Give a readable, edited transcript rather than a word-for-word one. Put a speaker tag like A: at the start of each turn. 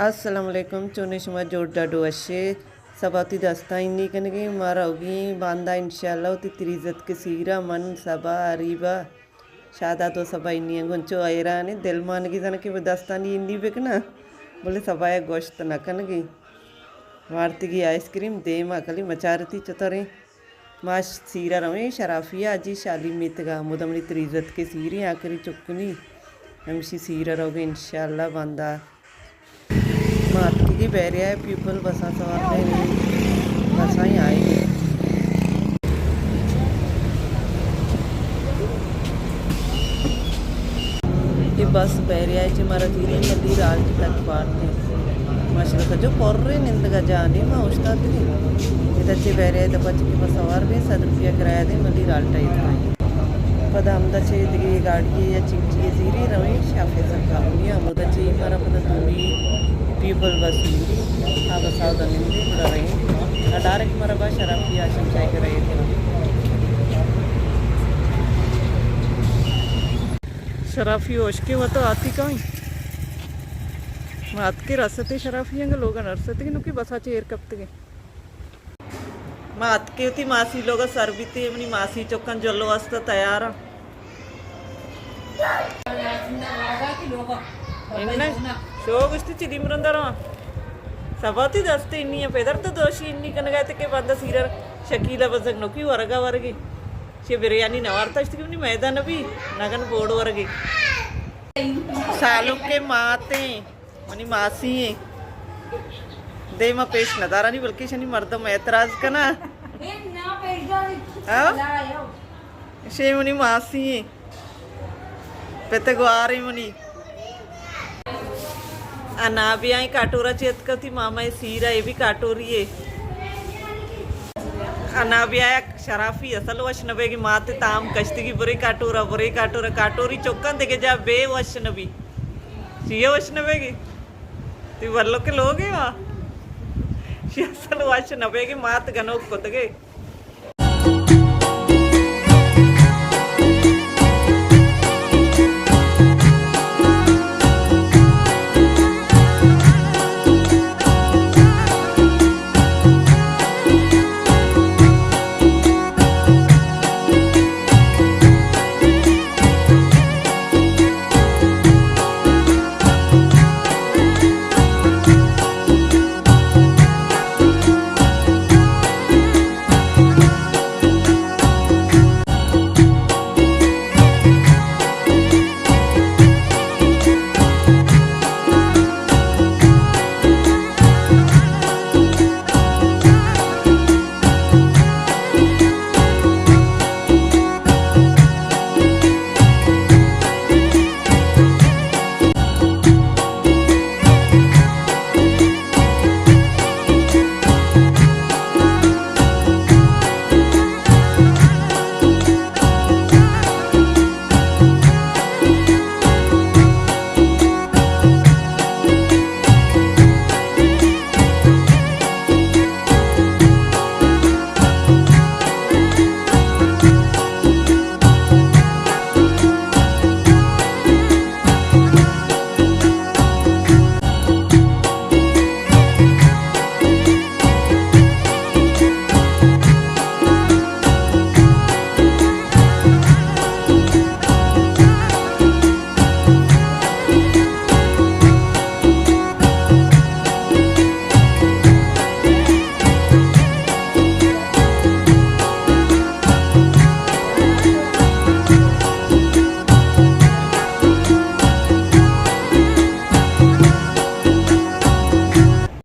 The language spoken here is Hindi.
A: अस्सलामुअलैकुम चुने शुमा जोड़ा डोशे सबाती दस्ता इन्नी कनगे मारा होगी बांदा इंशाल्लाह उती त्रिजत के सीरा मन सबा अरीबा शादा तो सबा इन्नी गुंचो आयरा ने दिल मान की जना के दस्तानी इन्नी बेकना बोले सबाया गोश्त न कनगी वार्ती की आइसक्रीम दे माकली मचारती चतरे माश सीरा रवे शराफिया अजी शाली मितगा मुदमनी त्रिजत के सीरी आखिरी चुकनी हमशी सीरा रोगे इंशाल्लाह बांदा मातकी की बैरिया है पीपल बसा सवार बसा ही आएगी ये बस बैरिया है मारा धीरे नदी राज तक पारते माशा का जो पर्रे निंदगा जाने माँ उस्ता इधर बैरिया है बच्चे की बस सवार में 100 रुपया किराया दे मल्ली राल्टा इतना पदा हमदा चे गाड़ी या चिंची जीरी रवे शाफे सरकारिया मुदा चे मारा पदा दूरी पीपल बस हाँ बस आओ दंगे बड़ा रहे डायरेक्ट मारा बस शराफी आशम चाय कर रहे थे शराफी होश के वो तो आती कहीं मात के रसते शराफी हैं लोग नरसते कि नुकी बसा चेर कब तक मात के उती मासी लोग सर भी थे अपनी मासी चौकन जल्लो वास्ता तैयार शोक इष्ट चिलिमरंदर सबाती दस्ते इन्नी पेदर तो दोषी इन्नी कनगाते के बंद सीरर शकीला बसक नोकी वरगा वरगे शे बिरयानी नवारता इष्ट की मैदान भी नगन बोर्ड वरगे सालू के माते मनी मासी दे मा पेश नदारा नहीं बल्कि शनी मर्दम ऐतराज कना शे मनी मासी पेतगवारी मनी अनाबिया काटोरा चेत कती मामा सीरा ये भी काटोरी है अनाबिया शराफी असल वश नबे की माते ताम कश्ती की बुरे काटोरा काटोरी चौकन देखे जा बे वश नबी ये वश नबे की ती वर्लो के लोग है वहाँ असल वश नबे की मात गनोक को तगे